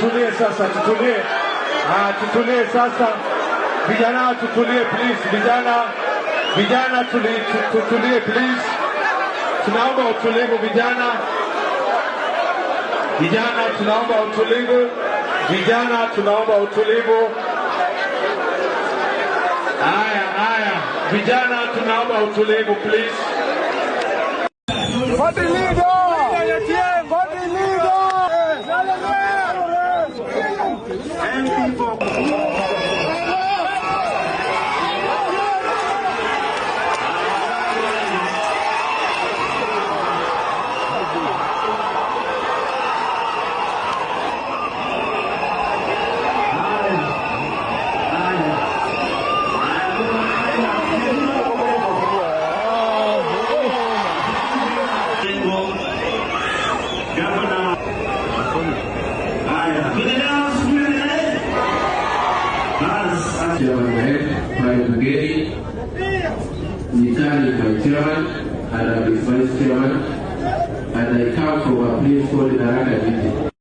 tutulie sasa, tutulie. Tutulie sasa. Vijana tutulie please. Vijana tutulie please. Tunaomba utulivu vijana. Vijana tunaomba utulivu. Vijana tunaomba utulivu. Haya. Vijana tunaomba utulivu please. Party leader! Party leader! Nikali, my chairman, and I'm his vice chairman, and I come from a place called Naraka.